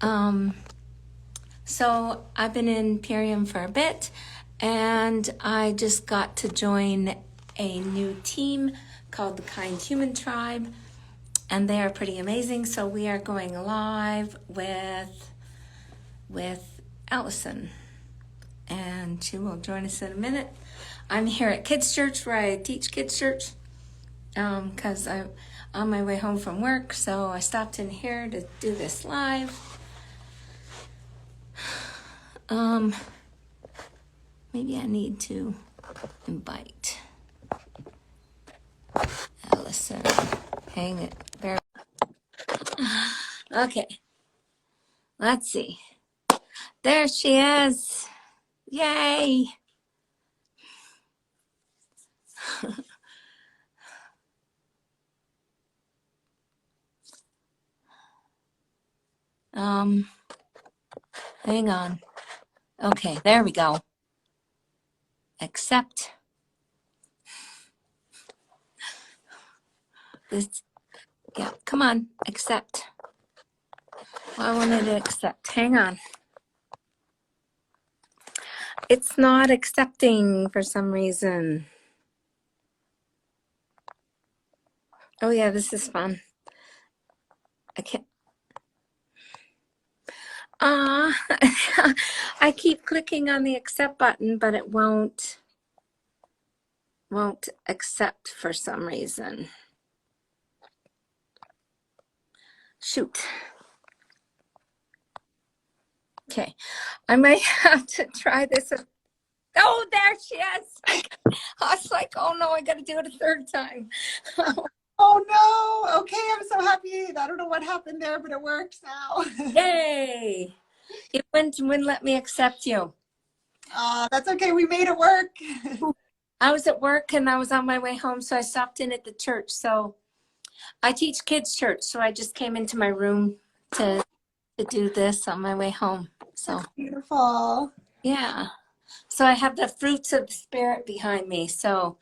Um, so I've been in Imperium for a bit, and I just got to join a new team called the KindHuman Tribe, and they are pretty amazing. So we are going live with Allison, and she will join us in a minute. I'm here at Kids Church where I teach Kids Church because I'm on my way home from work, so I stopped in here to do this live. Maybe I need to invite Allison. Hang it. There. Okay. Let's see. There she is. Yay. Hang on. Okay, there we go. Accept. This, yeah, come on, accept. Well, I wanted to accept. Hang on. It's not accepting for some reason. Oh yeah, this is fun. I can't. I keep clicking on the accept button, but it won't accept for some reason. Shoot. Okay, I might have to try this. Oh, there she is. I was like, oh no, I got to do it a third time. Oh no. Okay, I'm so happy. I don't know what happened there, but it works now. Yay. It wouldn't let me accept you. That's okay. We made it work. I was at work and I was on my way home, so I stopped in at the church. So I teach kids church, so I just came into my room to do this on my way home. So That's beautiful. yeah. So I have the fruits of the spirit behind me. So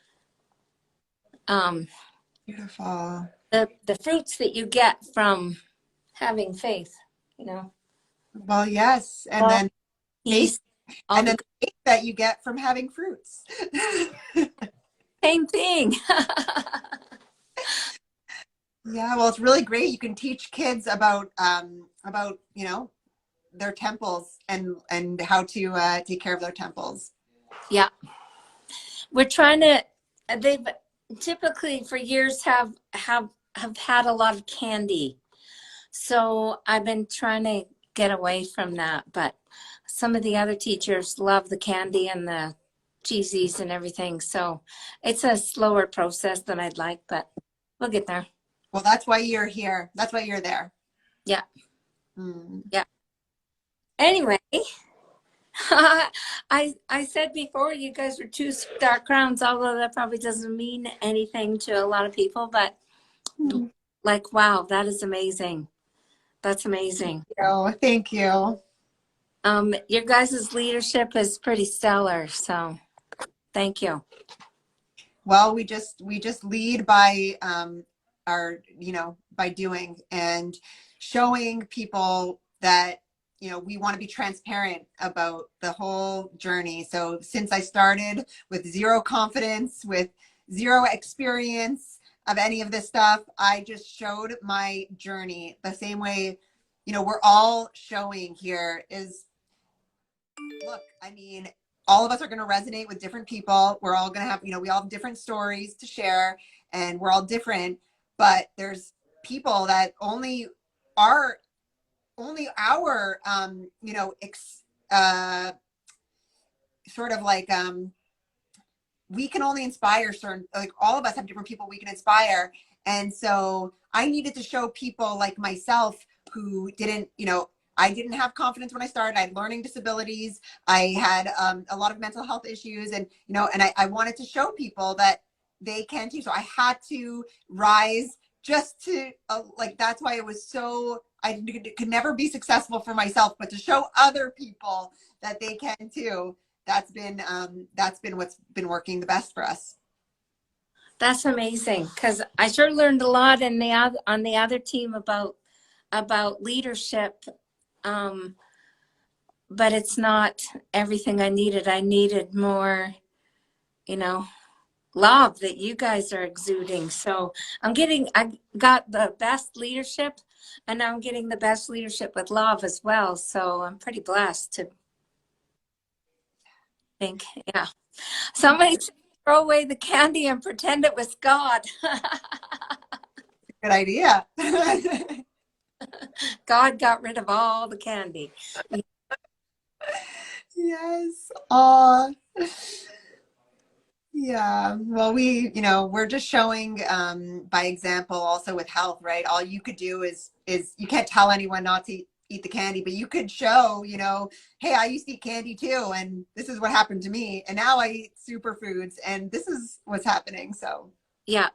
Beautiful. the fruits that you get from having faith, you know. Well, yes. And Well, then peace, and then the faith that you get from having fruits. same thing. Yeah, well, it's really great. You can teach kids about their temples and how to take care of their temples. Yeah. We're trying to, they've typically for years have had a lot of candy. So I've been trying to get away from that, but some of the other teachers love the candy and the cheesies and everything. So it's a slower process than I'd like, but we'll get there. Well, that's why you're here. That's why you're there. Yeah. Mm. Yeah. Anyway, I said before you guys were two dark crowns, although that probably doesn't mean anything to a lot of people, but like, wow, that is amazing. That's amazing. Thank you. Your guys' leadership is pretty stellar, so thank you. Well, we just lead by by doing and showing people that we want to be transparent about the whole journey. So since I started with zero confidence, with zero experience of any of this stuff, I just showed my journey the same way we're all showing here. Is look, I mean, all of us are going to resonate with different people. We're all going to have, we all have different stories to share, and we're all different, but there's people that only our sort of like, we can only inspire certain, like all of us have different people we can inspire. And so I needed to show people like myself who didn't, I didn't have confidence when I started. I had learning disabilities. I had a lot of mental health issues, and I wanted to show people that they can too. So I had to rise just to that's why it was so, I could never be successful for myself, but to show other people that they can too. That's been what's been working the best for us. That's amazing, because I sure learned a lot on the other team about leadership Um, but it's not everything I needed. I needed more, you know, love that you guys are exuding. So I got the best leadership, and now I'm getting the best leadership with love as well. So I'm pretty blessed to think, yeah. Somebody should throw away the candy and pretend it was God. Good idea. God got rid of all the candy. Yes. Yeah. Well, we're just showing by example also with health, right? All you could do is you can't tell anyone not to eat the candy, but you could show, hey, I used to eat candy too, and this is what happened to me. And now I eat superfoods, and this is what's happening. So Yeah.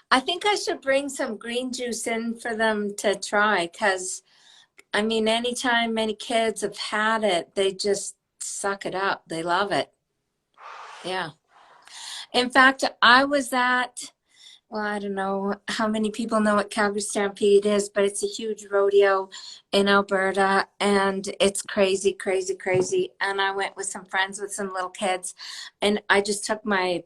I think I should bring some green juice in for them to try, because I mean, anytime many kids have had it, they just suck it up. They love it. Yeah. In fact, I was at, well, I don't know how many people know what Calgary Stampede is, but it's a huge rodeo in Alberta, and it's crazy, crazy, crazy. And I went with some friends with some little kids, and I just took my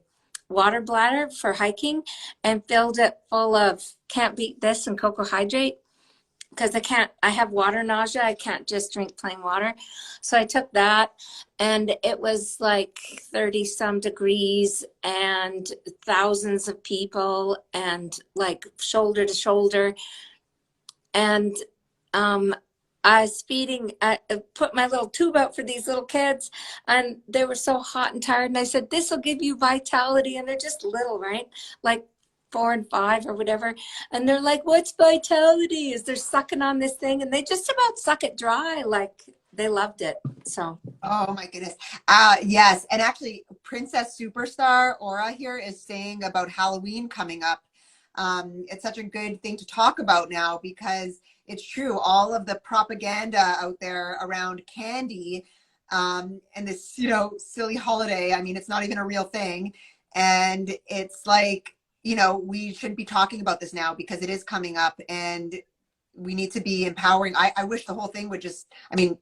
water bladder for hiking and filled it full of Can't Beat This and Cocoa Hydrate, because I have water nausea. I can't just drink plain water. So I took that, and it was like 30 some degrees and thousands of people and like shoulder to shoulder. And I was feeding, I put my little tube out for these little kids, and they were so hot and tired. And I said, this will give you vitality. And they're just little, right? Like 4 and 5 or whatever. And they're like, what's vitality? Is they're sucking on this thing? And they just about suck it dry. Like, they loved it. So. oh my goodness. Yes. And actually, Princess Superstar Aura here is saying about Halloween coming up. It's such a good thing to talk about now because it's true. All of the propaganda out there around candy and this, silly holiday. I mean, it's not even a real thing. And it's like, we should be talking about this now because it is coming up, and we need to be empowering. I wish the whole thing would just,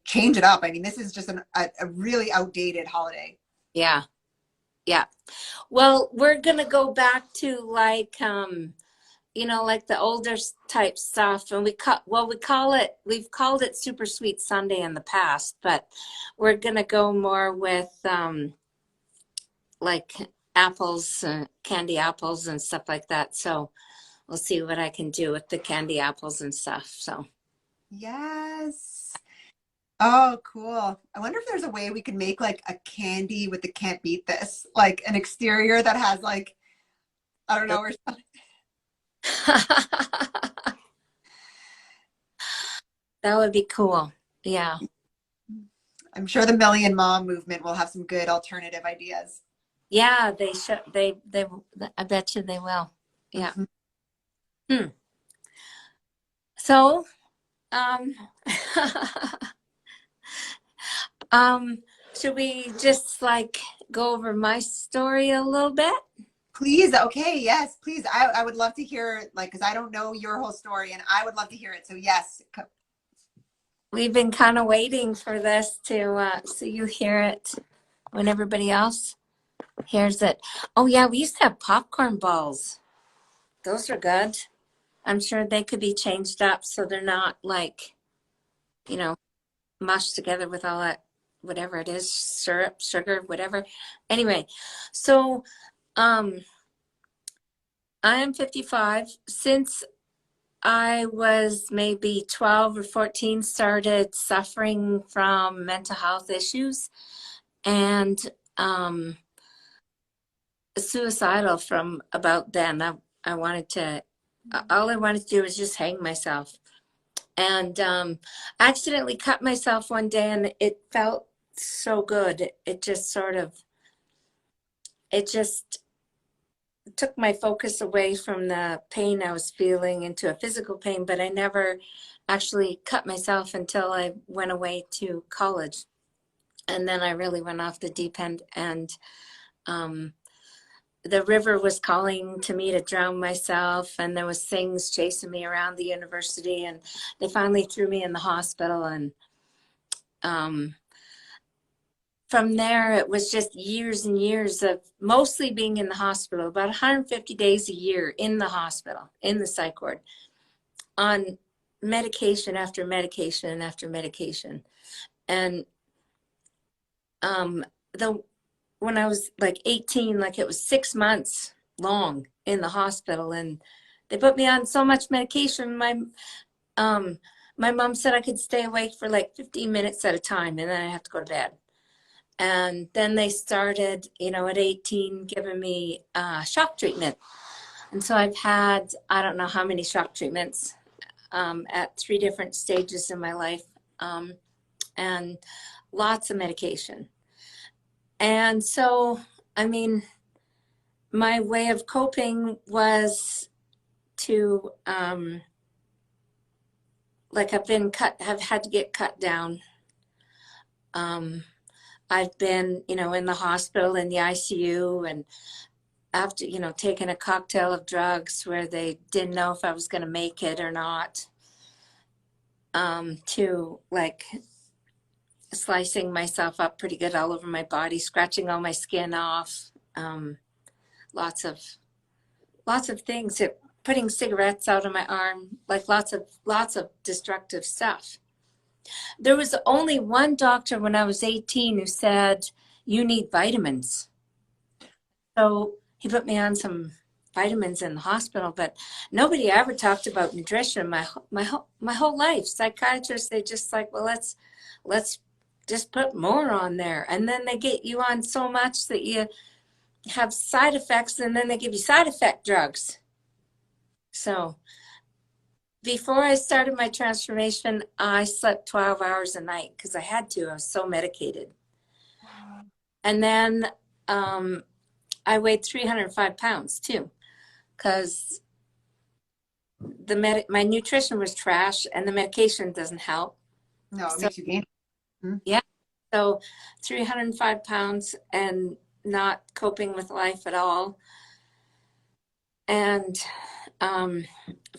change it up. I mean, this is just a really outdated holiday. Yeah. Yeah. Well, we're going to go back to like, like the older type stuff. And we've called it Super Sweet Sunday in the past, but we're going to go more with like apples, candy apples and stuff like that. So we'll see what I can do with the candy apples and stuff. So. Yes. Oh, cool. I wonder if there's a way we could make like a candy with the Can't Beat This, like an exterior that has like, I don't know, or something. That would be cool. Yeah. I'm sure the Million Mom movement will have some good alternative ideas. Yeah, they should. I bet you they will. Yeah. Mm-hmm. So, um, should we just like go over my story a little bit? Please. Okay. Yes, please. I would love to hear, like, because I don't know your whole story and I would love to hear it. So yes. We've been kind of waiting for this so you hear it when everybody else hears it. Oh yeah, we used to have popcorn balls. Those are good. I'm sure they could be changed up so they're not like, mushed together with all that, whatever it is, syrup, sugar, whatever. Anyway, so I am 55. Since I was maybe 12 or 14, started suffering from mental health issues and suicidal from about then. I wanted to, all I wanted to do was just hang myself. And accidentally cut myself one day, and it felt so good. It just took my focus away from the pain I was feeling into a physical pain, but I never actually cut myself until I went away to college. And then I really went off the deep end, and the river was calling to me to drown myself, and there was things chasing me around the university, and they finally threw me in the hospital, and from there, it was just years and years of mostly being in the hospital, about 150 days a year in the hospital, in the psych ward, on medication after medication after medication. And the when I was like 18, like it was 6 months long in the hospital, and they put me on so much medication. My mom said I could stay awake for like 15 minutes at a time, and then I have to go to bed. And then they started, at 18, giving me shock treatment. And so I've had, I don't know how many shock treatments at 3 different stages in my life, and lots of medication. And so, I mean, my way of coping was to, like have had to get cut down. I've been, in the hospital in the ICU, and after, taking a cocktail of drugs where they didn't know if I was going to make it or not, to like slicing myself up pretty good all over my body, scratching all my skin off, lots of things, putting cigarettes out of my arm, like lots of destructive stuff. There was only one doctor when I was 18 who said, you need vitamins. So he put me on some vitamins in the hospital, but nobody ever talked about nutrition my whole life. Psychiatrists, they just like, well, let's just put more on there. And then they get you on so much that you have side effects, and then they give you side effect drugs. So before I started my transformation, I slept 12 hours a night because I had to. I was so medicated. And then I weighed 305 pounds too, because my nutrition was trash and the medication doesn't help. No, it makes you gain. Yeah. So 305 pounds and not coping with life at all. And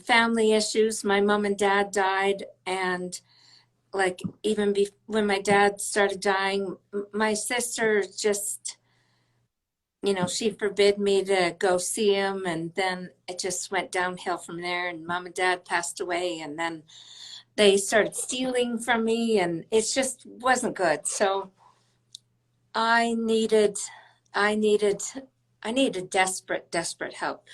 family issues. My mom and dad died, and like even when my dad started dying, my sister just, she forbid me to go see him, and then it just went downhill from there, and mom and dad passed away, and then they started stealing from me, and it just wasn't good. So I needed desperate help.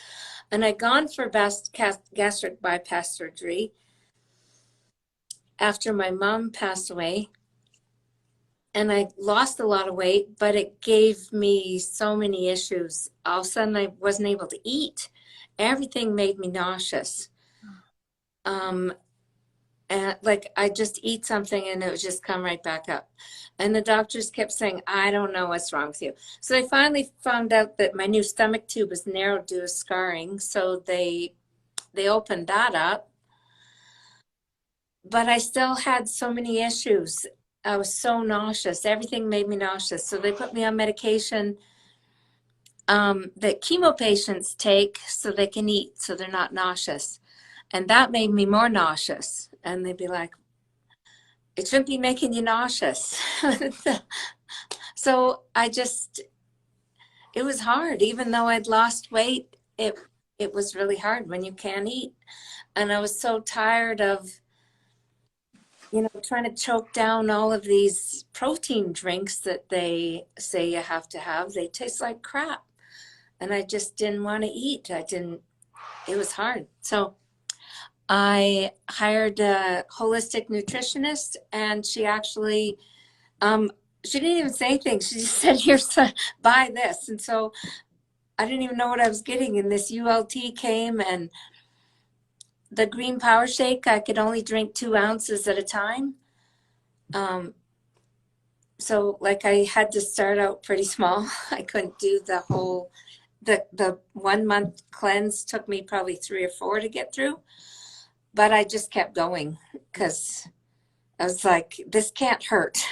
And I'd gone for gastric bypass surgery after my mom passed away. And I lost a lot of weight, but it gave me so many issues. All of a sudden, I wasn't able to eat. Everything made me nauseous. And like I just eat something and it would just come right back up. And the doctors kept saying, I don't know what's wrong with you. So they finally found out that my new stomach tube was narrowed due to scarring. So they opened that up. But I still had so many issues. I was so nauseous. Everything made me nauseous. So they put me on medication that chemo patients take so they can eat, so they're not nauseous. And that made me more nauseous. And they'd be like, it shouldn't be making you nauseous. So it was hard. Even though I'd lost weight, it was really hard when you can't eat. And I was so tired of, trying to choke down all of these protein drinks that they say you have to have. They taste like crap. And I just didn't want to eat. It was hard. So I hired a holistic nutritionist, and she actually, she didn't even say things. She just said, here's, buy this. And so I didn't even know what I was getting. And this ULT came, and the green power shake, I could only drink 2 ounces at a time. So like I had to start out pretty small. I couldn't do the whole, the 1 month cleanse took me probably 3 or 4 to get through. But I just kept going because I was like, this can't hurt.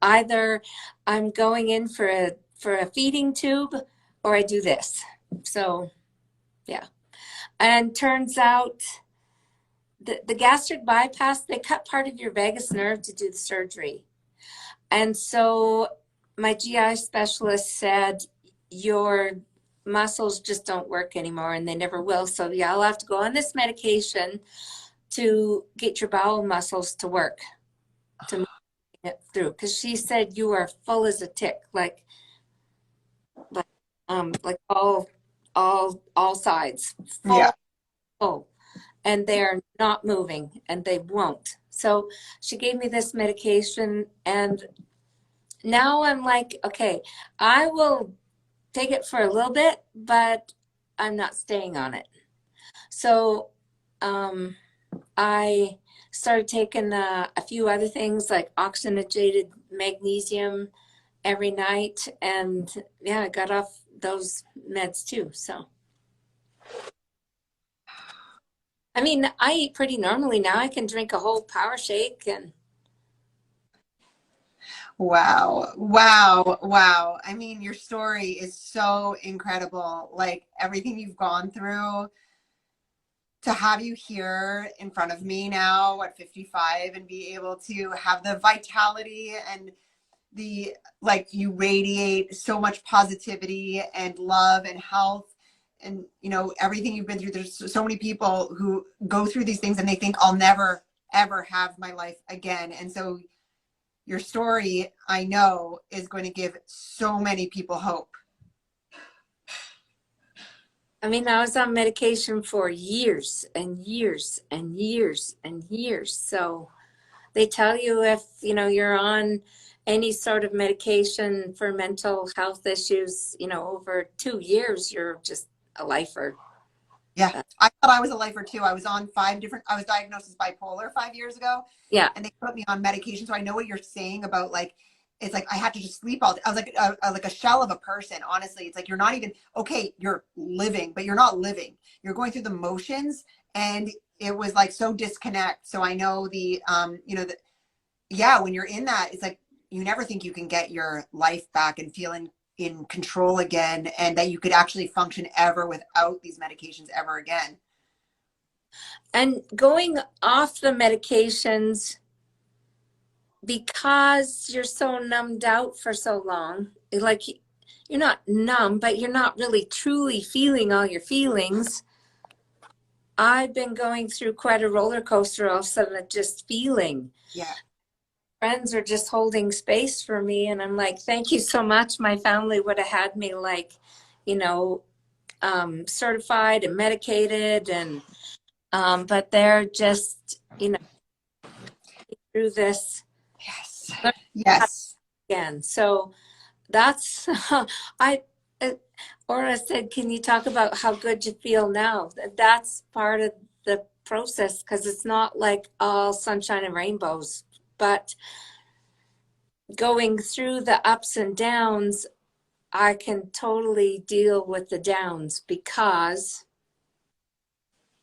Either I'm going in for a feeding tube, or I do this. So yeah. And turns out the gastric bypass, they cut part of your vagus nerve to do the surgery. And so my GI specialist said, your muscles just don't work anymore, and they never will. So yeah, I'll have to go on this medication to get your bowel muscles to work, to move it through. Because she said you are full as a tick, like all sides, Yeah. full, and they're not moving, and they won't. So she gave me this medication, and now I'm like, okay, I will take it for a little bit, but I'm not staying on it. So I started taking a few other things like oxygenated magnesium every night, and yeah, I got off those meds too. So I mean, I eat pretty normally now. I can drink a whole power shake. And Wow. Wow. Wow. I mean, your story is so incredible. Like everything you've gone through, to have you here in front of me now at 55 and be able to have the vitality and the, like, you radiate so much positivity and love and health, and you know everything you've been through. There's so many people who go through these things and they think I'll never ever have my life again, and so your story, I know, is going to give so many people hope. I mean, I was on medication for years and years and years and years. So they tell you if, you know, you're on any sort of medication for mental health issues, you know, over 2 years, you're just a lifer. Yeah, I thought I was a lifer too. I was on I was diagnosed as bipolar 5 years ago. Yeah. And they put me on medication. So I know what you're saying about, like, it's like I had to just sleep all day. I was like a shell of a person. Honestly, it's like you're not even, okay, you're living, but you're not living. You're going through the motions, and it was like so disconnect. So I know the, you know, yeah, when you're in that, it's like you never think you can get your life back and feel in control again, and that you could actually function ever without these medications ever again. And going off the medications, because you're so numbed out for so long, like you're not numb, but you're not really truly feeling all your feelings. I've been going through quite a roller coaster all of a sudden, just feeling. Yeah. Friends are just holding space for me, and I'm like, thank you so much. My family would have had me, like, you know, certified and medicated, and but they're just, you know, through this. Yes. Yes. Again. So that's Aura said, can you talk about how good you feel now? That's part of the process, because it's not like all sunshine and rainbows, but going through the ups and downs, I can totally deal with the downs because,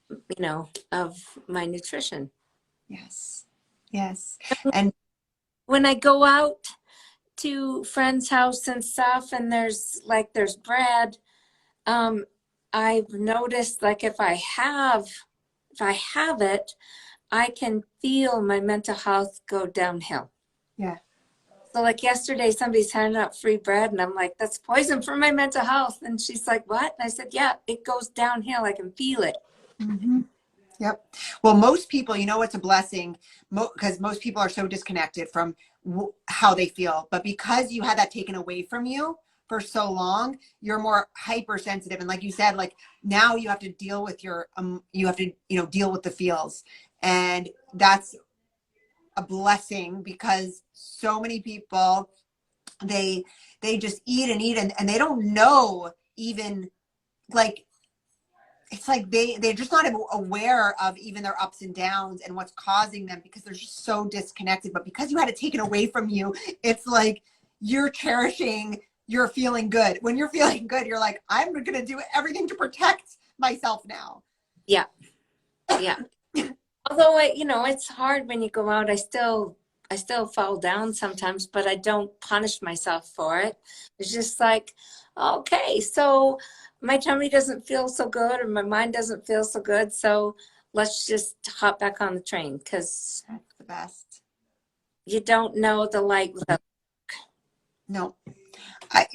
you know, of my nutrition. Yes. Yes. And when I go out to friends' house and stuff, and there's bread, I've noticed, like, if I have it, I can feel my mental health go downhill. yeah. So like yesterday, somebody's handing out free bread, and I'm like, that's poison for my mental health. And she's like, what? And I said, yeah, it goes downhill. I can feel it. Mm-hmm. Yep. Well, most people, you know, it's a blessing, because most people are so disconnected from how they feel. But because you had that taken away from you for so long, you're more hypersensitive. And like you said, like now you have to deal with your, you have to, you know, deal with the feels. And that's a blessing, because so many people, they just eat and eat, and they don't know, even, like, it's like they're just not aware of even their ups and downs and what's causing them, because they're just so disconnected. But because you had it taken away from you, it's like you're cherishing, you're feeling good. When you're feeling good, you're like, I'm going to do everything to protect myself now. Yeah. Yeah. Although, you know, it's hard when you go out. I still fall down sometimes, but I don't punish myself for it. It's just like, okay, so my tummy doesn't feel so good, or my mind doesn't feel so good. So let's just hop back on the train because That's the best. you don't know the light without. No. I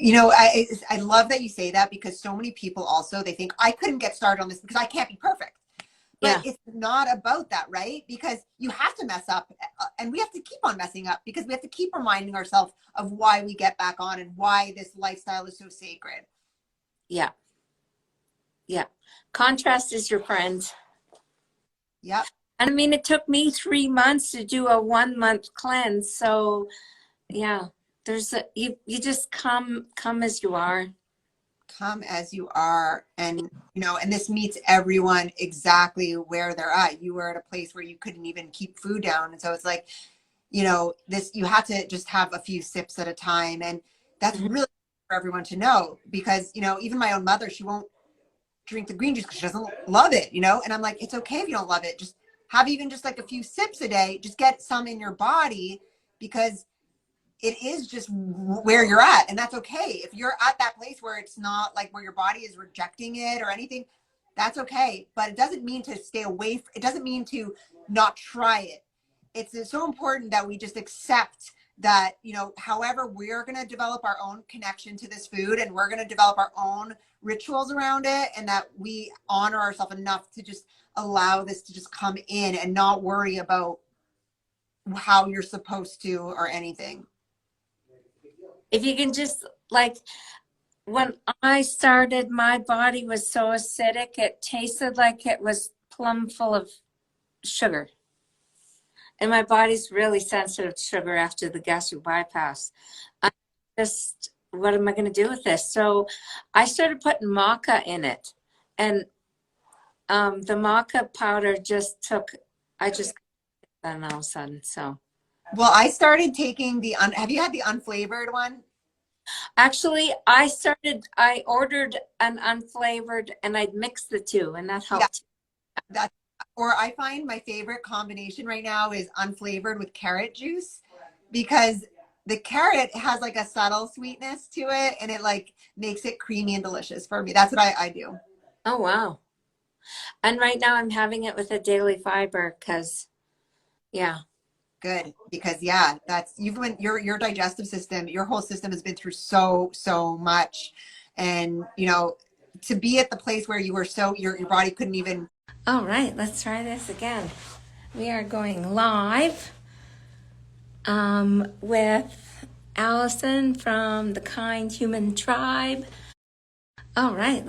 love that you say that, because so many people also, they think I couldn't get started on this because I can't be perfect. But Yeah, it's not about that, right? Because you have to mess up, and we have to keep on messing up, because we have to keep reminding ourselves of why we get back on and why this lifestyle is so sacred. yeah, yeah. Contrast is your friend. Yep. And I mean, it took me 3 months to do a 1 month cleanse. So yeah, you just come as you are. Come as you are. And, and this meets everyone exactly where they're at. You were at a place where you couldn't even keep food down. And so it's like, this, you have to just have a few sips at a time. And that's Mhm. really for everyone to know, because, even my own mother, she won't drink the green juice because she doesn't love it, and I'm like, it's okay if you don't love it. Just have even just like a few sips a day, just get some in your body, because it is just where you're at. And that's okay. If you're at that place where it's not like where your body is rejecting it or anything, that's okay. But it doesn't mean to stay away. It doesn't mean to not try it. It's so important that we just accept that, however, we're going to develop our own connection to this food, and we're going to develop our own rituals around it, and that we honor ourselves enough to just allow this to just come in and not worry about how you're supposed to or anything. If you can just like, when I started, my body was so acidic, it tasted like it was plumb full of sugar. And my body's really sensitive to sugar after the gastric bypass. I just, what am I going to do with this? So I started putting maca in it. And the maca powder just took, I just got it all of a sudden. So Well, I started taking have you had the unflavored one? actually, I ordered an unflavored and I'd mix the two, and that Yeah, helped. that's, or I find my favorite combination right now is unflavored with carrot juice, because the carrot has like a subtle sweetness to it, and it like makes it creamy and delicious for me. That's what I do. Oh, wow. And right now I'm having it with a daily fiber because, yeah. Good, because yeah, that's, you've been, your digestive system, your whole system has been through so much. And to be at the place where you were so, your body couldn't even. All right, let's try this again. We are going live with Allison from the KindHuman tribe. All right.